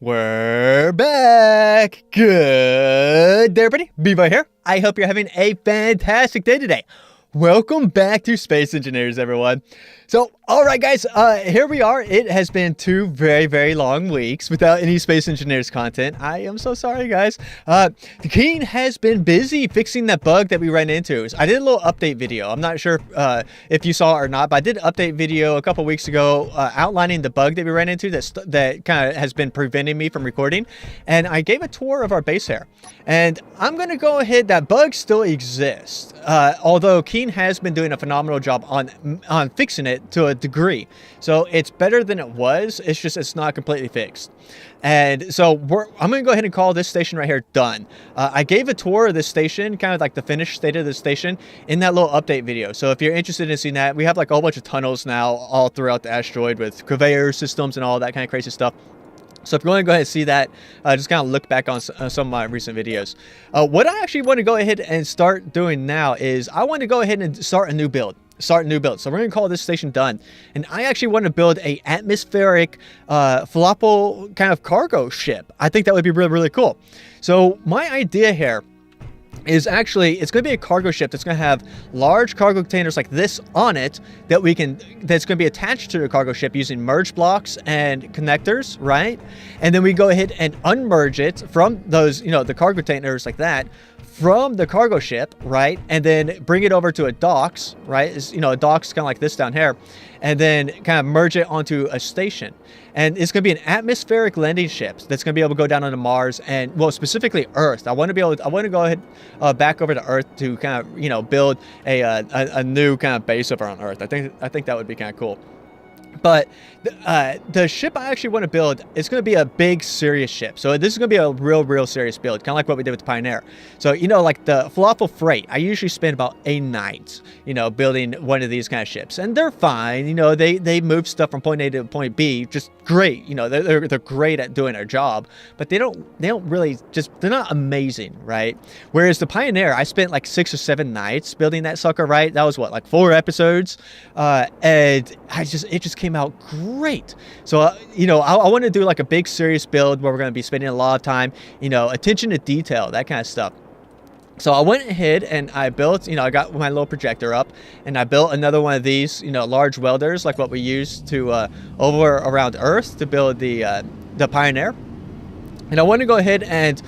We're back. Good day, everybody. Bevo here. I hope you're having a fantastic day today. Welcome back to Space Engineers, everyone. So, all right, guys, here we are. It has been 2 very, very long weeks without any Space Engineers content. I am so sorry, guys. Keen has been busy fixing that bug that we ran into. I did a little update video. I'm not sure if you saw it or not, but I did an update video a couple weeks ago outlining the bug that we ran into that kind of has been preventing me from recording. And I gave a tour of our base here. And I'm going to go ahead. That bug still exists. Although Keen has been doing a phenomenal job on fixing it to a degree. So it's better than it was. It's just it's not completely fixed. And so I'm going to go ahead and call this station right here done. I gave a tour of this station, kind of like the finished state of the station in that little update video. So if you're interested in seeing that, we have like a whole bunch of tunnels now all throughout the asteroid with conveyor systems and all that kind of crazy stuff. So if you want to go ahead and see that, just kind of look back on some of my recent videos. What I actually want to go ahead and start doing now is I want to go ahead and start a new build. So we're going to call this station done. And I actually want to build a atmospheric falafel kind of cargo ship. I think that would be really, really cool. So my idea here is actually it's going to be a cargo ship that's going to have large cargo containers like this on it that's going to be attached to the cargo ship using merge blocks and connectors, right? And then we go ahead and unmerge it from those, the cargo containers like that from the cargo ship, right? And then bring it over to a docks, right? It's, a docks kind of like this down here, and then kind of merge it onto a station. And it's going to be an atmospheric landing ship that's going to be able to go down onto Mars and, well, specifically Earth. I want to go ahead back over to Earth to kind of, build a new kind of base over on Earth. I think that would be kind of cool. But the ship I actually want to build is going to be a big, serious ship. So this is going to be a real serious build, kind of like what we did with the Pioneer. So, like the Falafel Freight, I usually spend about a night, building one of these kind of ships. And they're fine. They move stuff from point A to point B just great. They're great at doing their job. But they don't really they're not amazing, right? Whereas the Pioneer, I spent like 6 or 7 nights building that sucker, right? That was what, like 4 episodes? And it just came out great. So, I want to do like a big serious build where we're going to be spending a lot of time, attention to detail, that kind of stuff. So I went ahead and I built, I got my little projector up and I built another one of these, large welders like what we used to over around Earth to build the Pioneer. And I want to go ahead and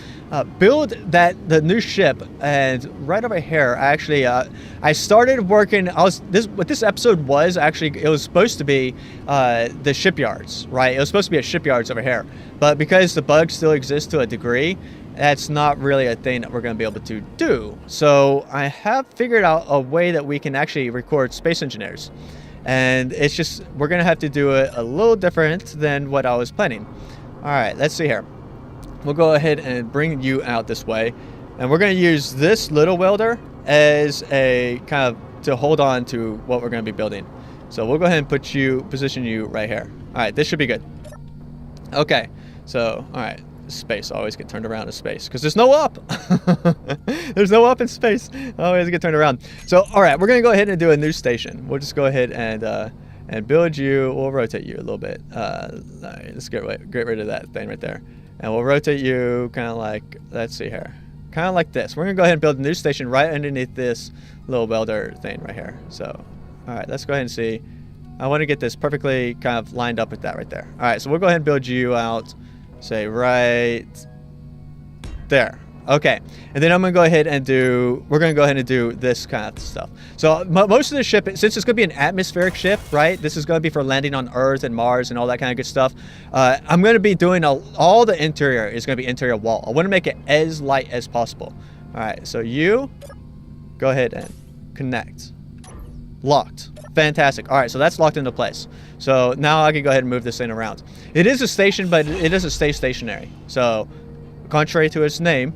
build the new ship. And right over here, I started working. What this episode was actually, it was supposed to be the shipyards, right? It was supposed to be a shipyards over here, but because the bug still exists to a degree, that's not really a thing that we're going to be able to do. So I have figured out a way that we can actually record Space Engineers, and it's just we're going to have to do it a little different than what I was planning. All right, let's see here. We'll go ahead and bring you out this way. And we're going to use this little welder as a kind of to hold on to what we're going to be building. So we'll go ahead and position you right here. All right, this should be good. Okay, so, all right, space. I always get turned around in space because there's no up. There's no up in space. I always get turned around. So, all right, we're going to go ahead and do a new station. We'll just go ahead and build you. We'll rotate you a little bit. All right, let's get rid of that thing right there. And we'll rotate you kind of like, let's see here, kind of like this. We're going to go ahead and build a new station right underneath this little welder thing right here. So, all right, let's go ahead and see. I want to get this perfectly kind of lined up with that right there. All right, so we'll go ahead and build you out, say right there. Okay, and then we're going to go ahead and do this kind of stuff. So most of the ship, since it's going to be an atmospheric ship, right? This is going to be for landing on Earth and Mars and all that kind of good stuff. I'm going to be doing all the interior is going to be interior wall. I want to make it as light as possible. All right, so you go ahead and connect. Locked. Fantastic. All right, so that's locked into place. So now I can go ahead and move this thing around. It is a station, but it doesn't stay stationary. So contrary to its name.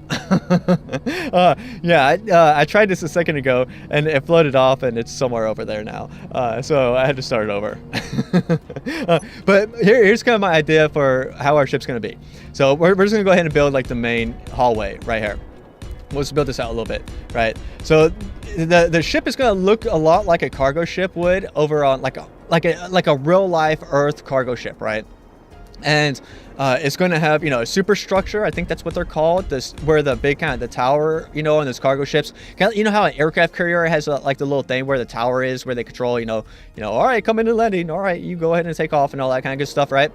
I tried this a second ago and it floated off and it's somewhere over there now. So I had to start it over. But here's kind of my idea for how our ship's going to be. So we're just going to go ahead and build like the main hallway right here. Let's build this out a little bit, right? So the ship is going to look a lot like a cargo ship would over on like a real life Earth cargo ship, right? And it's going to have, you know, a superstructure. I think that's what they're called. This where the big kind of the tower, you know, on those cargo ships. Kind of, you know how an aircraft carrier has like the little thing where the tower is, where they control, you know, all right, come into landing. All right, you go ahead and take off and all that kind of good stuff, right?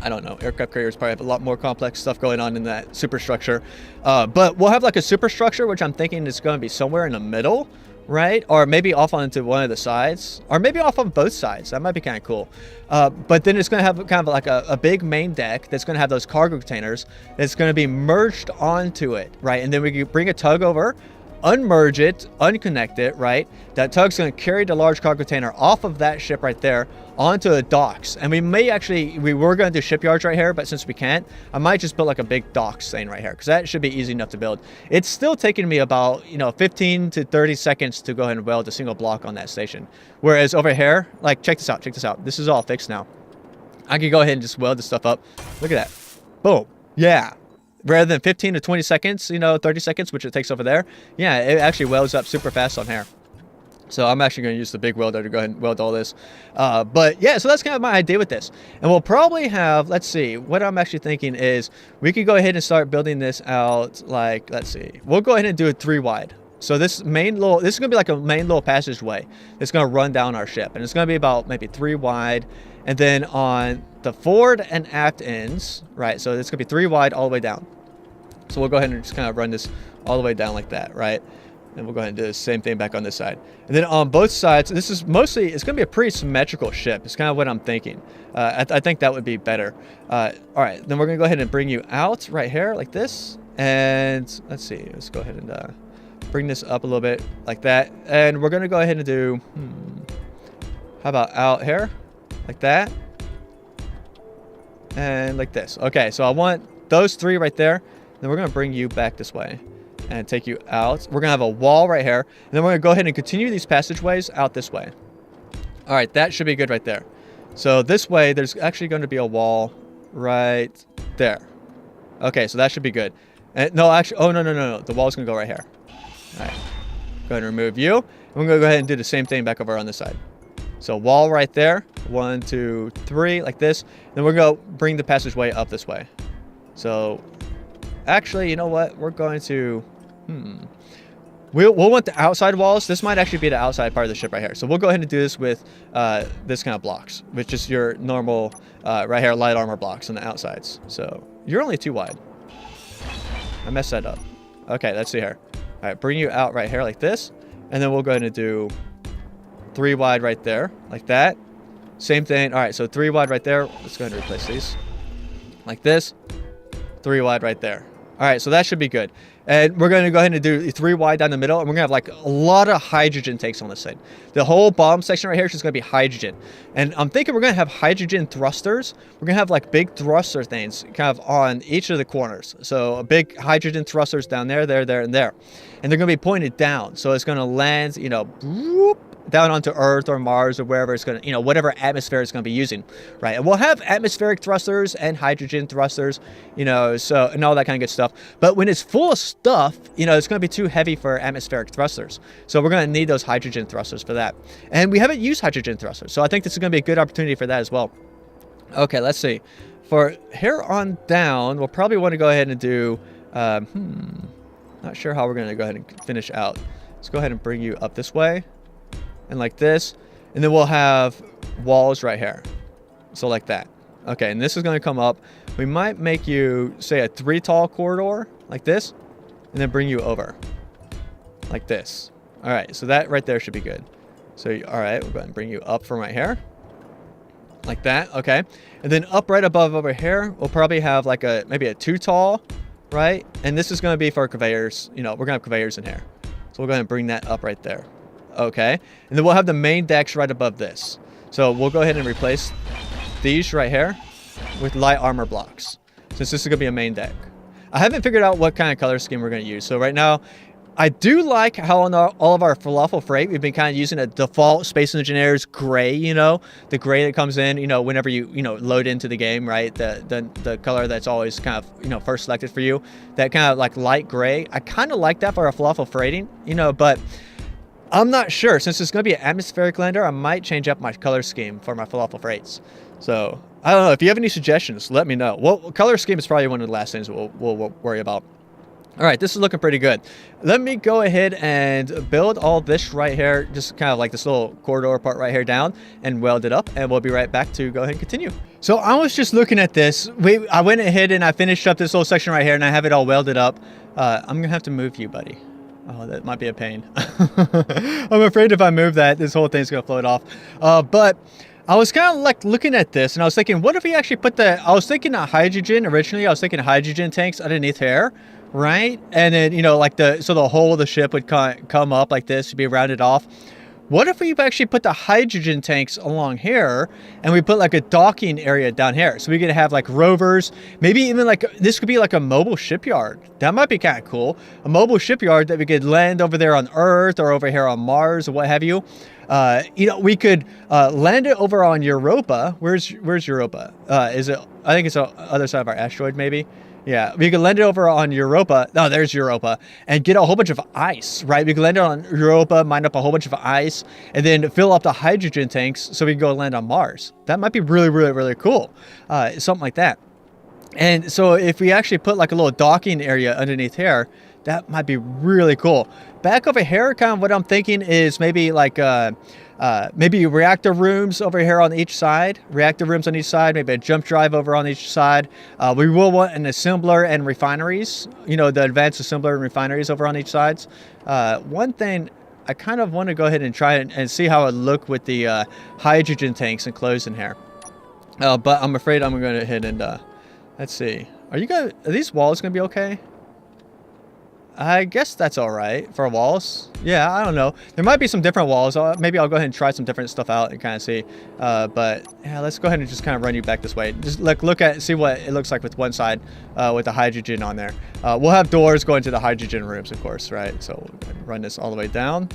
I don't know. Aircraft carriers probably have a lot more complex stuff going on in that superstructure. But we'll have like a superstructure, which I'm thinking is going to be somewhere in the middle, right? Or maybe off onto one of the sides, or maybe off on both sides. That might be kind of cool. But then it's going to have kind of like a big main deck that's going to have those cargo containers that's going to be merged onto it, right? And then we can bring a tug over, unmerge it, unconnect it, right? That tug's going to carry the large cargo container off of that ship right there onto the docks. And we were going to do shipyards right here, but since we can't, I might just build like a big docks thing right here, because that should be easy enough to build. It's still taking me about, you know, 15 to 30 seconds to go ahead and weld a single block on that station. Whereas over here, like, check this out. This is all fixed now. I can go ahead and just weld this stuff up. Look at that. Boom. Yeah. Rather than 15 to 20 seconds, you know, 30 seconds, which it takes over there. Yeah, it actually welds up super fast on here. So I'm actually going to use the big welder to go ahead and weld all this. But yeah, so that's kind of my idea with this. And we'll probably have, let's see, what I'm actually thinking is we could go ahead and start building this out like, let's see, we'll go ahead and do it 3 wide. So this is going to be like a main little passageway that's going to run down our ship. And it's going to be about maybe 3 wide. And then on the forward and aft ends, right? So it's going to be 3 wide all the way down. So we'll go ahead and just kind of run this all the way down like that, right? And we'll go ahead and do the same thing back on this side. And then on both sides, this is mostly, it's going to be a pretty symmetrical ship. It's kind of what I'm thinking. I think that would be better. All right, then we're going to go ahead and bring you out right here like this. And let's see, let's go ahead and bring this up a little bit like that. And we're going to go ahead and do, how about out here like that? And like this. Okay, so I want those 3 right there. Then we're going to bring you back this way and take you out. We're going to have a wall right here. And then we're going to go ahead and continue these passageways out this way. All right, that should be good right there. So this way, there's actually going to be a wall right there. Okay, so that should be good. And no, actually, oh, no. The wall's going to go right here. All right, go ahead and remove you. And we're going to go ahead and do the same thing back over on this side. So wall right there. 1, 2, 3, like this. Then we're going to bring the passageway up this way. So actually, you know what? We're going to, we'll want the outside walls. This might actually be the outside part of the ship right here. So we'll go ahead and do this with this kind of blocks, which is your normal, right here, light armor blocks on the outsides. So you're only 2 wide. I messed that up. Okay, let's see here. All right, bring you out right here like this. And then we'll go ahead and do 3 wide right there, like that. Same thing. All right, so 3 wide right there. Let's go ahead and replace these. Like this. 3 wide right there. All right, so that should be good. And we're going to go ahead and do 3 wide down the middle. And we're going to have like a lot of hydrogen tanks on this side. The whole bottom section right here is just going to be hydrogen. And I'm thinking we're going to have hydrogen thrusters. We're going to have like big thruster things kind of on each of the corners. So a big hydrogen thrusters down there, there, and there. And they're going to be pointed down. So it's going to land, you know, whoop, down onto Earth or Mars or wherever it's going to, you know, whatever atmosphere it's going to be using, right? And we'll have atmospheric thrusters and hydrogen thrusters, you know, so, and all that kind of good stuff. But when it's full of stuff, you know, it's going to be too heavy for atmospheric thrusters. So we're going to need those hydrogen thrusters for that. And we haven't used hydrogen thrusters. So I think this is going to be a good opportunity for that as well. Okay, let's see. For here on down, we'll probably want to go ahead and do, not sure how we're going to go ahead and finish out. Let's go ahead and bring you up this way. And like this, and then we'll have walls right here. So like that. Okay, and this is going to come up. We might make you, say, a 3 tall corridor, like this, and then bring you over. Like this. All right, so that right there should be good. So, all right, we'll go ahead and bring you up from right here. Like that, okay. And then up right above over here, we'll probably have like maybe a 2 tall, right? And this is going to be for conveyors. You know, we're going to have conveyors in here. So we'll go ahead and bring that up right there. Okay, and then we'll have the main decks right above this. So we'll go ahead and replace these right here with light armor blocks, since this is going to be a main deck. I haven't figured out what kind of color scheme we're going to use. So right now, I do like how on all of our falafel freight, we've been kind of using a default Space Engineers gray, you know, the gray that comes in, you know, whenever you load into the game, right? The color that's always kind of, you know, first selected for you, that kind of like light gray. I kind of like that for our falafel freighting, you know, but I'm not sure. Since it's going to be an atmospheric lander, I might change up my color scheme for my falafel freights. So, I don't know. If you have any suggestions, let me know. Well, color scheme is probably one of the last things we'll worry about. All right, this is looking pretty good. Let me go ahead and build all this right here, just kind of like this little corridor part right here down and weld it up, and we'll be right back to go ahead and continue. So I was just looking at this. I went ahead and I finished up this little section right here, and I have it all welded up. I'm gonna have to move you, buddy. Oh, that might be a pain. I'm afraid if I move that, this whole thing's gonna float off. But I was kind of like looking at this, and I was thinking, what if we actually put I was thinking of hydrogen originally. I was thinking hydrogen tanks underneath here. Right? And then, you know, like so the whole of the ship would come up like this to be rounded off. What if we actually put the hydrogen tanks along here and we put like a docking area down here? So we could have like rovers, maybe even like, this could be like a mobile shipyard. That might be kind of cool. A mobile shipyard that we could land over there on Earth or over here on Mars or what have you. You know, we could land it over on Europa. Where's Europa? Is it, I think it's on the other side of our asteroid maybe. Yeah, we could land it over on Europa. No, there's Europa. And get a whole bunch of ice, right? We could land it on Europa, mine up a whole bunch of ice, and then fill up the hydrogen tanks so we can go land on Mars. That might be really, really, really cool. Something like that. And so if we actually put like a little docking area underneath here, that might be really cool. Back over here, kind of what I'm thinking is maybe like maybe reactor rooms over here on each side. Reactor rooms on each side. Maybe a jump drive over on each side. We will want an assembler and refineries. You know, the advanced assembler and refineries over on each sides. One thing I kind of want to go ahead and try and see how it look with the hydrogen tanks enclosed in here. But I'm afraid I'm going to go ahead and let's see. Are these walls going to be okay? I guess that's all right for walls. Yeah, I don't know. There might be some different walls. Maybe I'll go ahead and try some different stuff out and kind of see. But yeah, let's go ahead and just kind of run you back this way. Just see what it looks like with one side with the hydrogen on there. We'll have doors going to the hydrogen rooms, of course, right? So we'll run this all the way down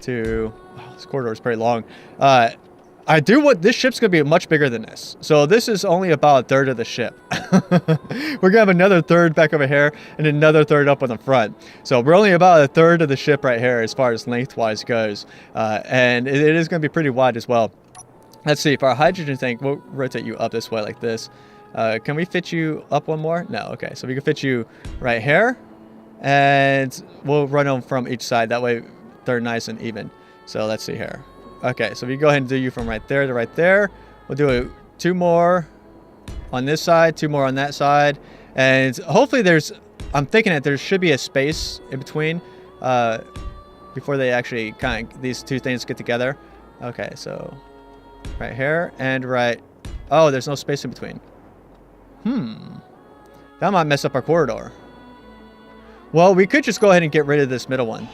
to, oh, this corridor is pretty long. This ship's going to be much bigger than this. So this is only about a third of the ship. We're going to have another third back over here and another third up on the front. So we're only about a third of the ship right here as far as lengthwise goes. And it is going to be pretty wide as well. Let's see, for our hydrogen tank, we'll rotate you up this way like this. Can we fit you up one more? No, okay. So we can fit you right here. And we'll run them from each side. That way they're nice and even. So let's see here. Okay, so we go ahead and do you from right there to right there. We'll do 2 more on this side, 2 more on that side. And hopefully I'm thinking that there should be a space in between before they actually these two things get together. Okay, so right here and right. Oh, there's no space in between. That might mess up our corridor. Well, we could just go ahead and get rid of this middle one.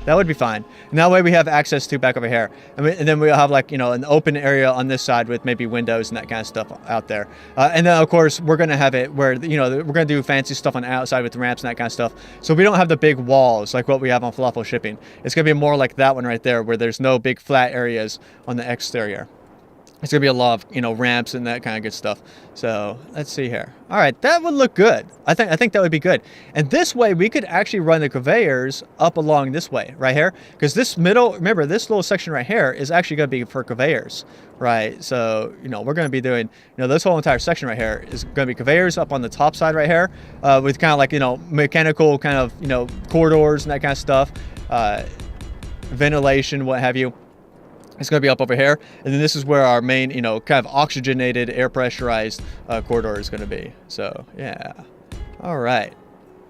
That would be fine. And that way we have access to back over here. And then we'll have like, you know, an open area on this side with maybe windows and that kind of stuff out there. And then, of course, we're going to have it where, you know, we're going to do fancy stuff on the outside with ramps and that kind of stuff. So we don't have the big walls like what we have on Falafel Shipping. It's going to be more like that one right there where there's no big flat areas on the exterior. It's going to be a lot of, you know, ramps and that kind of good stuff. So let's see here. All right, that would look good. I think that would be good. And this way we could actually run the conveyors up along this way right here. Because this remember, this little section right here is actually going to be for conveyors, right? So, you know, we're going to be doing, you know, this whole entire section right here is going to be conveyors up on the top side right here with kind of like, you know, mechanical kind of, you know, corridors and that kind of stuff, ventilation, what have you. It's going to be up over here. And then this is where our main, you know, kind of oxygenated, air pressurized corridor is going to be. So, yeah. All right.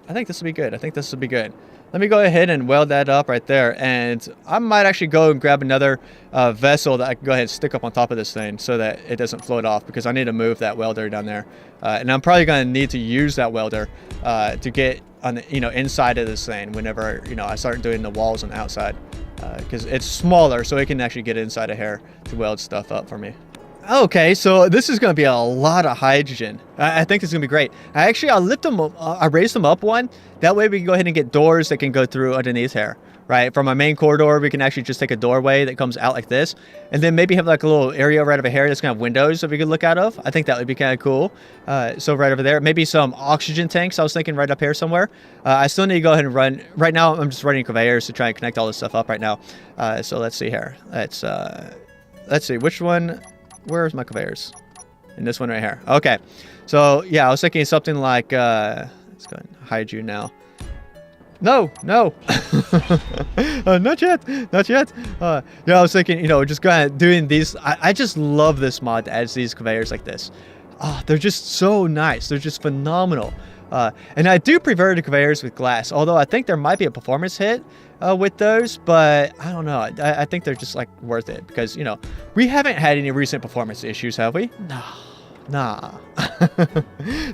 I think this will be good. Let me go ahead and weld that up right there. And I might actually go and grab another vessel that I can go ahead and stick up on top of this thing so that it doesn't float off, because I need to move that welder down there. And I'm probably going to need to use that welder to get on the, you know, inside of this thing whenever, you know, I start doing the walls on the outside. Because it's smaller, so it can actually get inside of here to weld stuff up for me. Okay, so this is going to be a lot of hydrogen. I think it's going to be great. I lift them up, I raised them up one. That way we can go ahead and get doors that can go through underneath here, right? From our main corridor, we can actually just take a doorway that comes out like this, and then maybe have like a little area right over here that's gonna have windows that we could look out of. I think that would be kind of cool. So right over there, maybe some oxygen tanks. I was thinking right up here somewhere. I still need to go ahead and run. Right now, I'm just running conveyors to try and connect all this stuff up right now. So let's see here. Let's see which one. Where's my conveyors? And this one right here. Okay. So yeah, I was thinking something like. Let's go ahead and hide you now. No, no. Not yet. Not yet. Yeah, I was thinking, you know, just kind of doing these. I just love this mod that adds these conveyors like this. They're just so nice. They're just phenomenal. And I do prefer the conveyors with glass, although I think there might be a performance hit with those, but I don't know. I think they're just like worth it because, you know, we haven't had any recent performance issues, have we? No. Nah.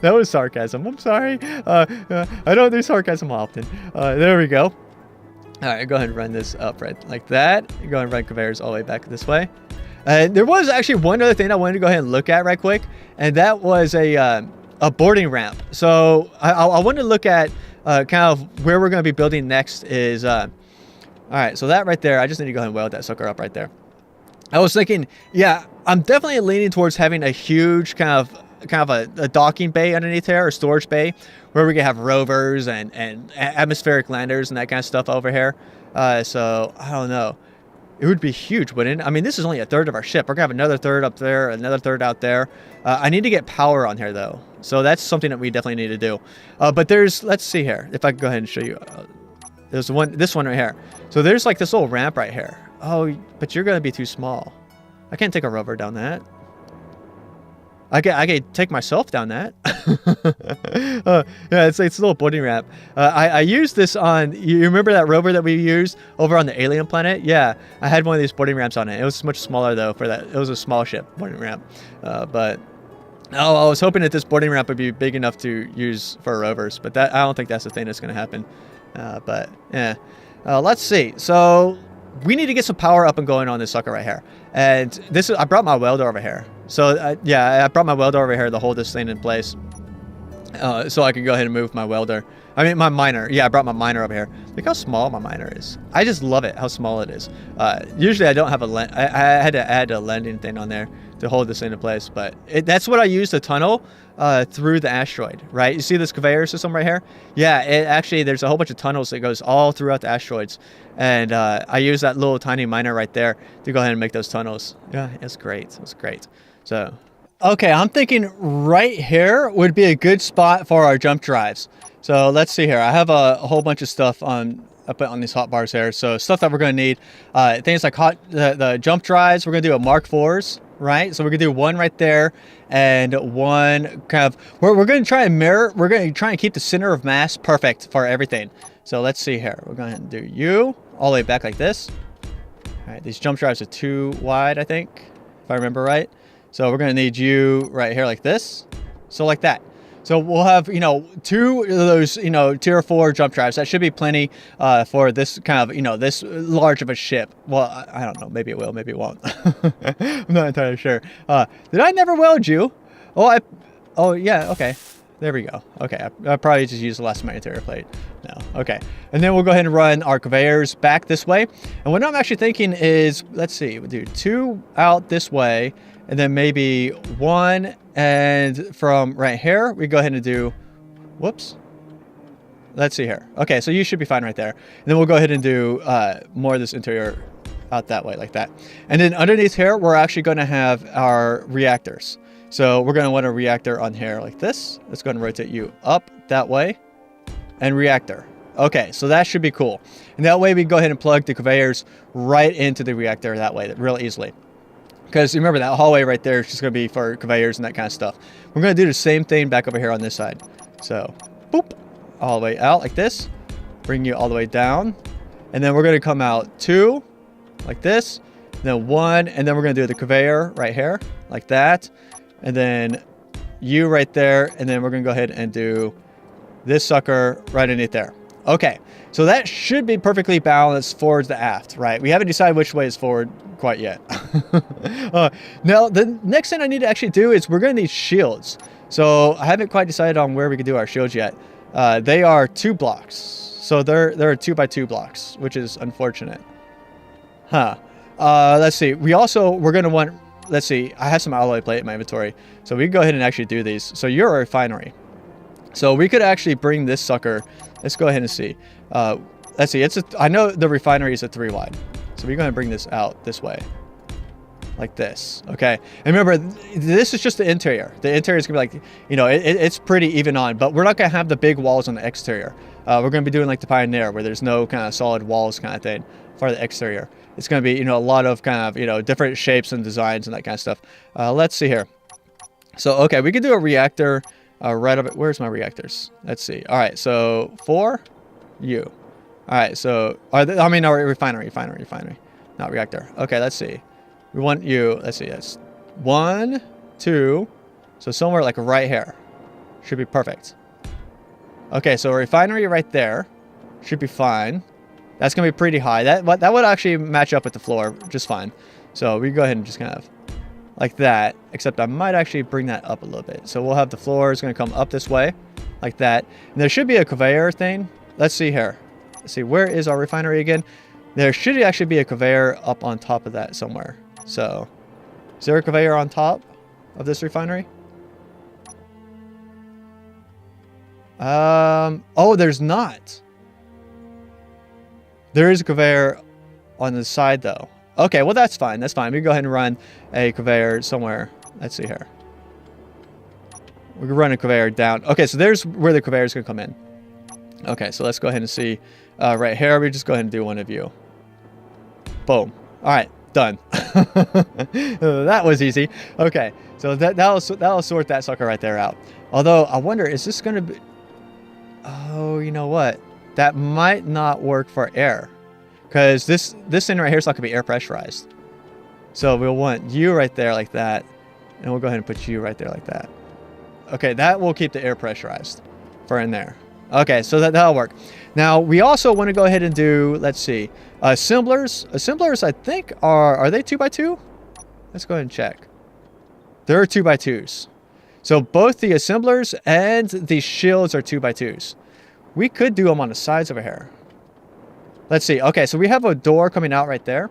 That was sarcasm. I'm sorry. I don't do sarcasm often. There we go. All right, go ahead and run this up right like that. Go ahead and run conveyors all the way back this way. There was actually one other thing I wanted to go ahead and look at right quick, and that was a boarding ramp. So I wanted to look at kind of where we're going to be building next is... all right, so that right there, I just need to go ahead and weld that sucker up right there. I was thinking, yeah, I'm definitely leaning towards having a huge kind of a docking bay underneath here, or storage bay, where we can have rovers and atmospheric landers and that kind of stuff over here. So I don't know. It would be huge, wouldn't it? I mean, this is only a third of our ship. We're gonna have another third up there, another third out there. I need to get power on here though, so that's something that we definitely need to do. But there's, let's see here, if I can go ahead and show you. There's this one right here. So there's like this little ramp right here. Oh, but you're gonna be too small. I can't take a rover down that. I can take myself down that. Yeah, it's a little boarding ramp. I used this on. You remember that rover that we used over on the alien planet? Yeah, I had one of these boarding ramps on it. It was much smaller though for that. It was a small ship boarding ramp. But I was hoping that this boarding ramp would be big enough to use for rovers. But I don't think that's the thing that's going to happen. But yeah, let's see. So we need to get some power up and going on this sucker right here. And this is, I brought my welder over here. So yeah, I brought my welder over here to hold this thing in place. So I can go ahead and move my welder. I mean, my miner. Yeah, I brought my miner over here. Look how small my miner is. I just love it, how small it is. Usually I don't have I had to add a landing thing on there to hold this thing in place. But that's what I use to tunnel through the asteroid, right? You see this conveyor system right here? Yeah, actually, there's a whole bunch of tunnels that goes all throughout the asteroids. And I use that little tiny miner right there to go ahead and make those tunnels. Yeah, it's great. It's great. So, okay, I'm thinking right here would be a good spot for our jump drives. So let's see here. I have a whole bunch of stuff on up on these hot bars here. So stuff that we're going to need. Things like the jump drives. We're going to do a Mark IVs, right? So we're going to do one right there and one kind of... We're going to try and mirror. We're going to try and keep the center of mass perfect for everything. So let's see here. We're going to do you all the way back like this. All right, these jump drives are too wide, I think, if I remember right. So we're going to need you right here like this. So like that. So we'll have, you know, 2 of those, you know, tier 4 jump drives. That should be plenty for this kind of, you know, this large of a ship. Well, I don't know. Maybe it will. Maybe it won't. I'm not entirely sure. Did I never weld you? Oh, yeah. Okay. There we go. Okay. I probably just used the last humanitarian plate. No. Okay. And then we'll go ahead and run our conveyors back this way. And what I'm actually thinking is, let's see, we'll do 2 out this way. And then maybe 1, and from right here, we go ahead and do, whoops. Let's see here. Okay, so you should be fine right there. And then we'll go ahead and do more of this interior out that way, like that. And then underneath here, we're actually going to have our reactors. So we're going to want a reactor on here like this. Let's go ahead and rotate you up that way. And reactor. Okay, so that should be cool. And that way we can go ahead and plug the conveyors right into the reactor that way, real easily. Because remember, that hallway right there is just going to be for conveyors and that kind of stuff. We're going to do the same thing back over here on this side. So, boop, all the way out like this. Bring you all the way down. And then we're going to come out 2, like this. Then 1, and then we're going to do the conveyor right here, like that. And then you right there. And then we're going to go ahead and do this sucker right underneath there. Okay, so that should be perfectly balanced forward to aft, right? We haven't decided which way is forward quite yet. Now, the next thing I need to actually do is we're going to need shields. So I haven't quite decided on where we can do our shields yet. They are 2 blocks. So there are 2x2 blocks, which is unfortunate. Huh. Let's see. We're going to want, let's see. I have some alloy plate in my inventory. So we can go ahead and actually do these. So you're a refinery. So we could actually bring this sucker. Let's go ahead and see. Let's see. I know the refinery is a 3 wide. So we're going to bring this out this way. Like this. Okay. And remember, this is just the interior. The interior is going to be like, you know, it's pretty even on. But we're not going to have the big walls on the exterior. We're going to be doing like the Pioneer, where there's no kind of solid walls kind of thing for the exterior. It's going to be, you know, a lot of kind of, you know, different shapes and designs and that kind of stuff. Let's see here. So, okay, we could do a reactor right up. Where's my reactors? Let's see. All right, so for you. All right, so, no, refinery, not reactor. Okay, let's see. We want you, let's see, that's 1, 2, so somewhere like right here. Should be perfect. Okay, so a refinery right there should be fine. That's going to be pretty high. That would actually match up with the floor just fine. So we go ahead and just kind of like that, except I might actually bring that up a little bit. So we'll have the floor is going to come up this way like that. And there should be a conveyor thing. Let's see here. Let's see, where is our refinery again? There should actually be a conveyor up on top of that somewhere. So is there a conveyor on top of this refinery? Oh, there's not. There is a conveyor on the side though. Okay, well that's fine. That's fine. We can go ahead and run a conveyor somewhere. Let's see here. We can run a conveyor down. Okay, so there's where the conveyor is going to come in. Okay, so let's go ahead and see right here. We just go ahead and do one of you. Boom. All right, done. That was easy. Okay, so that'll sort that sucker right there out. Although I wonder, is this going to be? Oh, you know what? That might not work for air, because this thing right here is not going to be air pressurized. So we'll want you right there like that, and we'll go ahead and put you right there like that. Okay, that will keep the air pressurized for in there. Okay, so that'll work. Now we also want to go ahead and do, let's see, assemblers. Assemblers, I think are they 2x2? Let's go ahead and check. They're 2x2s. So both the assemblers and the shields are 2x2s. We could do them on the sides over here. Let's see. Okay, so we have a door coming out right there.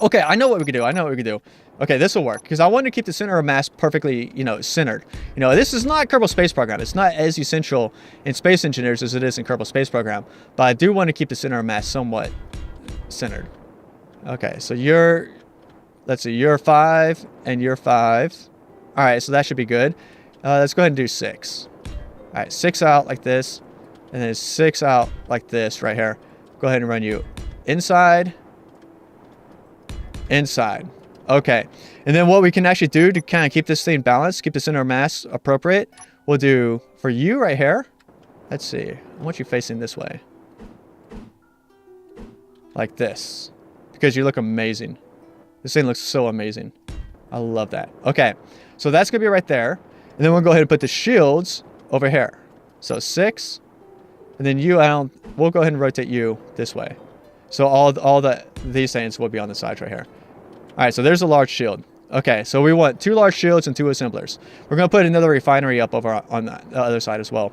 Okay, I know what we could do. Okay, this will work, because I want to keep the center of mass perfectly, you know, centered. You know, this is not Kerbal Space Program. It's not as essential in Space Engineers as it is in Kerbal Space Program. But I do want to keep the center of mass somewhat centered. Okay, so let's see, you're 5 and you're 5. All right, so that should be good. Let's go ahead and do 6. All right, 6 out like this, and then 6 out like this right here. Go ahead and run you inside. Okay, and then what we can actually do to kind of keep this thing balanced, keep the center of mass appropriate, we'll do for you right here. Let's see, I want you facing this way. Like this, because you look amazing. This thing looks so amazing. I love that. Okay, so that's gonna be right there. And then we'll go ahead and put the shields over here. So 6, and then you, we'll go ahead and rotate you this way. So all these things will be on the sides right here. All right, so there's a large shield. Okay, so we want 2 large shields and 2 assemblers. We're going to put another refinery up over on the other side as well.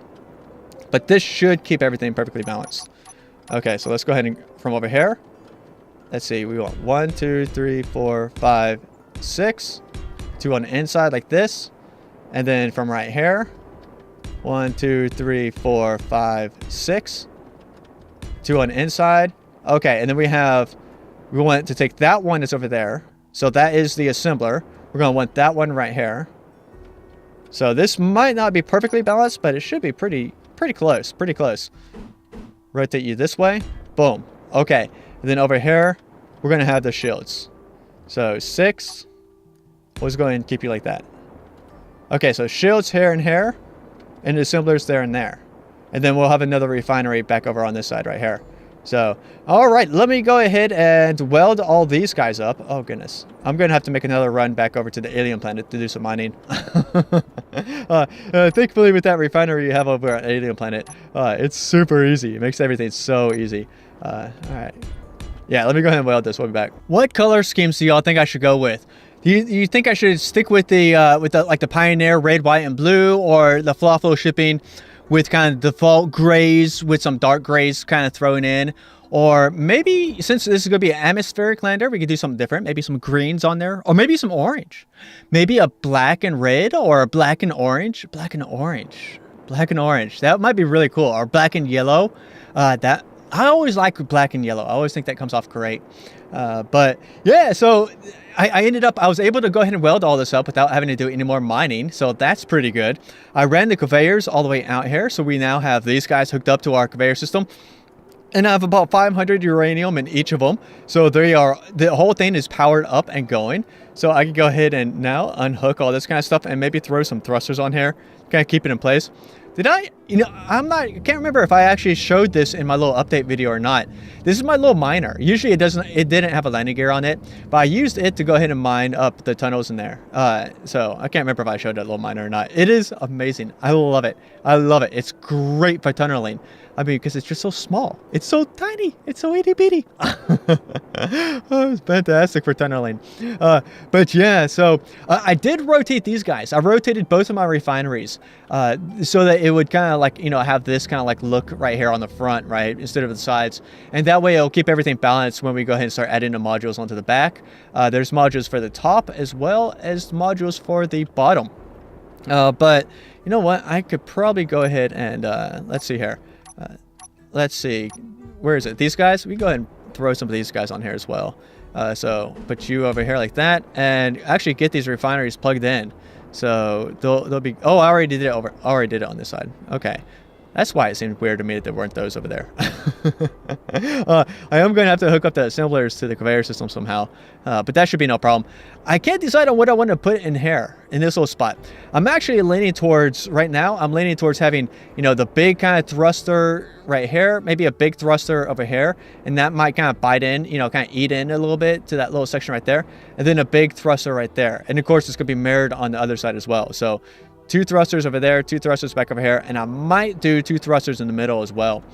But this should keep everything perfectly balanced. Okay, so let's go ahead and from over here. Let's see, we want 1, 2, 3, 4, 5, 6. 2 on the inside like this. And then from right here, 1, 2, 3, 4, 5, 6. 2 on the inside. Okay, and then we want to take that one that's over there. So that is the assembler. We're going to want that one right here. So this might not be perfectly balanced, but it should be pretty close, Rotate you this way. Boom. Okay. And then over here, we're going to have the shields. So 6. We'll just go ahead and keep you like that. Okay, so shields here and here, and the assemblers there and there. And then we'll have another refinery back over on this side right here. So, all right, let me go ahead and weld all these guys up. Oh, goodness. I'm going to have to make another run back over to the alien planet to do some mining. Thankfully, with that refinery you have over on alien planet, it's super easy. It makes everything so easy. All right. Yeah, let me go ahead and weld this. We'll be back. What color schemes do y'all think I should go with? Do you think I should stick with the like the Pioneer red, white, and blue, or the Falafel shipping with kind of default grays with some dark grays kind of thrown in. Or maybe, since this is going to be an atmospheric lander, we could do something different. Maybe some greens on there, or maybe some orange. Maybe a black and red, or a black and orange. Black and orange. Black and orange. That might be really cool. Or black and yellow. That I always like black and yellow. I always think that comes off great. But yeah, so I was able to go ahead and weld all this up without having to do any more mining. So that's pretty good. I ran the conveyors all the way out here. So we now have these guys hooked up to our conveyor system. And I have about 500 uranium in each of them. So the whole thing is powered up and going. So I can go ahead and now unhook all this kind of stuff and maybe throw some thrusters on here. Kind of keep it in place. Did I? I can't remember if I actually showed this in my little update video or not. This is my little miner. Usually it didn't have a landing gear on it, but I used it to go ahead and mine up the tunnels in there. So I can't remember if I showed that little miner or not. It is amazing. I love it. I love it. It's great for tunneling. I mean, because it's just so small. It's so tiny. It's so itty bitty. Oh, it's fantastic for tunneling. But yeah, so I did rotate these guys. I rotated both of my refineries so that it would kind of like, have this kind of like look right here on the front, right, instead of the sides. And that way it'll keep everything balanced when we go ahead and start adding the modules onto the back. There's modules for the top as well as modules for the bottom. But you know what? I could probably go ahead and let's see here. Let's see, where is it? These guys? We go ahead and throw some of these guys on here as well. So put you over here like that, and actually get these refineries plugged in. So they'll be. Oh, I already did it on this side. Okay, that's why it seemed weird to me that there weren't those over there. I am going to have to hook up the assemblers to the conveyor system somehow, but that should be no problem. I can't decide on what I want to put in here in this little spot. I'm actually leaning towards, right now, I'm leaning towards having, the big kind of thruster right here, maybe a big thruster over here, and that might kind of bite in, kind of eat in a little bit to that little section right there, and then a big thruster right there. And of course, it's going to be mirrored on the other side as well. So 2 thrusters over there, 2 thrusters back over here, and I might do 2 thrusters in the middle as well,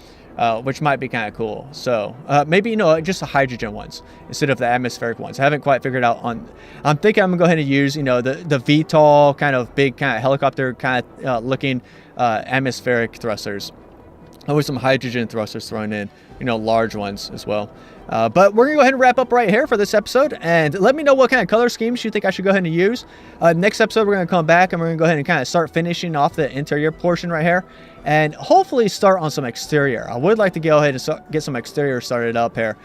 which might be kind of cool. So maybe, just the hydrogen ones instead of the atmospheric ones. I haven't quite figured out on. I'm thinking I'm gonna go ahead and use, the VTOL kind of big kind of helicopter kind of looking atmospheric thrusters, with some hydrogen thrusters thrown in, large ones as well. But we're gonna go ahead and wrap up right here for this episode, and let me know what kind of color schemes you think I should go ahead and use. Next episode, we're gonna come back and we're gonna go ahead and kind of start finishing off the interior portion right here, and hopefully start on some exterior. I would like to go ahead and get some exterior started up here.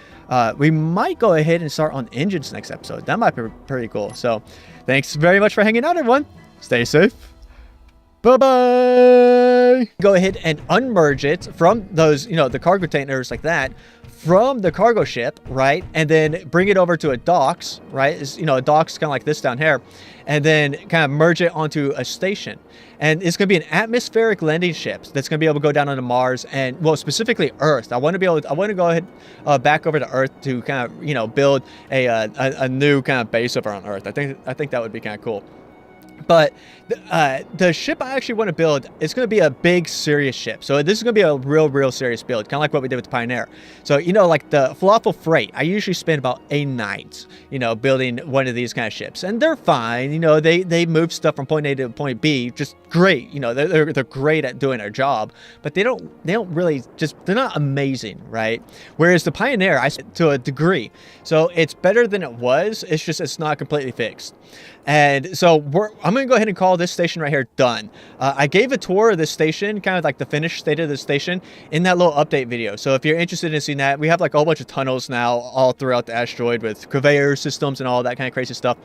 We might go ahead and start on engines next episode. That might be pretty cool. So thanks very much for hanging out, everyone. Stay safe. Bye-bye. Go ahead and unmerge it from those, the cargo containers like that, from the cargo ship, right? And then bring it over to a docks, right? It's, a docks kind of like this down here, and then kind of merge it onto a station. And it's going to be an atmospheric landing ship that's going to be able to go down onto Mars and, well, specifically Earth. I want to go ahead back over to Earth to kind of, build a new kind of base over on Earth. I think that would be kind of cool. But the ship I actually want to build, it's going to be a big, serious ship. So this is going to be a real serious build, kind of like what we did with the Pioneer. So, like the Falafel Freight, I usually spend about a night, building one of these kind of ships. And they're fine. They move stuff from point A to point B just great. They're great at doing their job, but they don't really they're not amazing, right? Whereas the Pioneer, to a degree. So it's better than it was. It's just, it's not completely fixed. And so I'm going to go ahead and call this station right here done. I gave a tour of this station, kind of like the finished state of the station, in that little update video. So if you're interested in seeing that, we have like a whole bunch of tunnels now all throughout the asteroid with conveyor systems and all that kind of crazy stuff.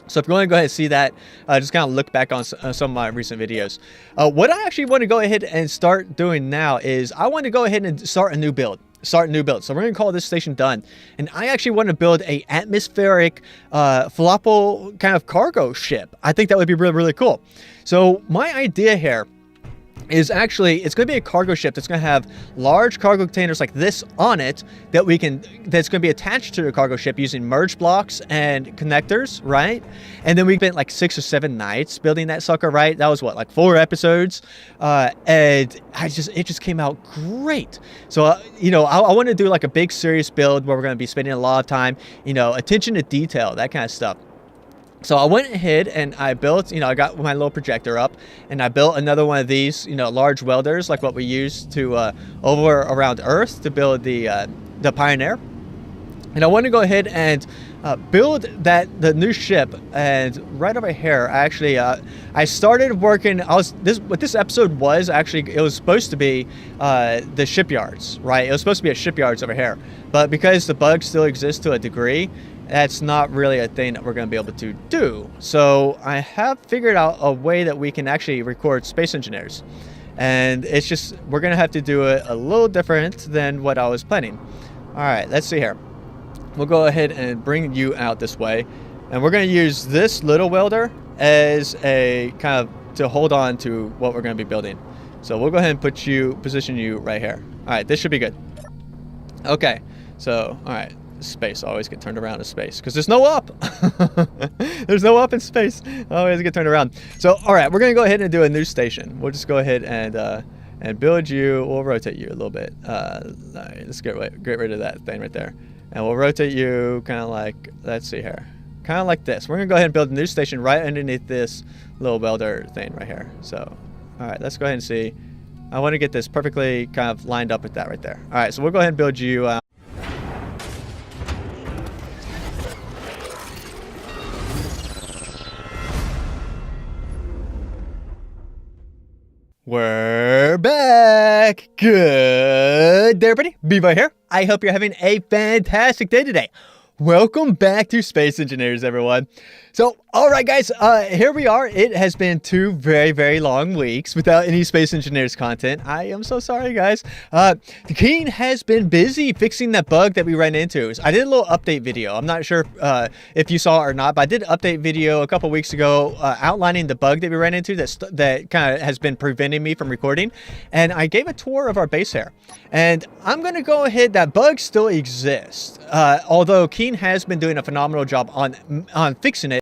So if you want to go ahead and see that, just kind of look back on some of my recent videos. What I actually want to go ahead and start doing now is I want to go ahead and start a new build. So we're going to call this station done. And I actually want to build a atmospheric falafel kind of cargo ship. I think that would be really cool. So my idea here is actually, it's going to be a cargo ship that's going to have large cargo containers like this on it that's going to be attached to the cargo ship using merge blocks and connectors, right? And then we spent like 6 or 7 nights building that sucker, right? That was what, like 4 episodes? And it just came out great. So, I want to do like a big serious build where we're going to be spending a lot of time, attention to detail, that kind of stuff. So I went ahead and I built, I got my little projector up and I built another one of these, large welders like what we use to over around Earth to build the Pioneer. And I want to go ahead and build the new ship. And right over here, actually, I started working. What this episode was actually, it was supposed to be the shipyards, right? It was supposed to be a shipyards over here, but because the bugs still exist to a degree, that's not really a thing that we're going to be able to do. So I have figured out a way that we can actually record space engineers, and it's just we're going to have to do it a little different than what I was planning. All right, let's see here. We'll go ahead and bring you out this way, and we're going to use this little welder as a kind of to hold on to what we're going to be building. So we'll go ahead and position you right here. All right, this should be good. Okay, so all right, space. I always get turned around in space because there's no up. There's no up in space. I always get turned around. So all right, we're going to go ahead and do a new station. We'll just go ahead and build you. We'll rotate you a little bit. All right, let's get rid of that thing right there. And we'll rotate you kind of like, let's see here, kind of like this. We're going to go ahead and build a new station right underneath this little welder thing right here. So, all right, let's go ahead and see. I want to get this perfectly kind of lined up with that right there. All right, so we'll go ahead and build you out. We're back. Good day, everybody. Bevo here. I hope you're having a fantastic day today. Welcome back to Space Engineers, everyone. So, all right, guys, here we are. It has been 2 very, very long weeks without any Space Engineers content. I am so sorry, guys. Keen has been busy fixing that bug that we ran into. I did a little update video. I'm not sure if you saw it or not, but I did an update video a couple weeks ago outlining the bug that we ran into that kind of has been preventing me from recording. And I gave a tour of our base here. And I'm going to go ahead. That bug still exists, although Keen has been doing a phenomenal job on fixing it.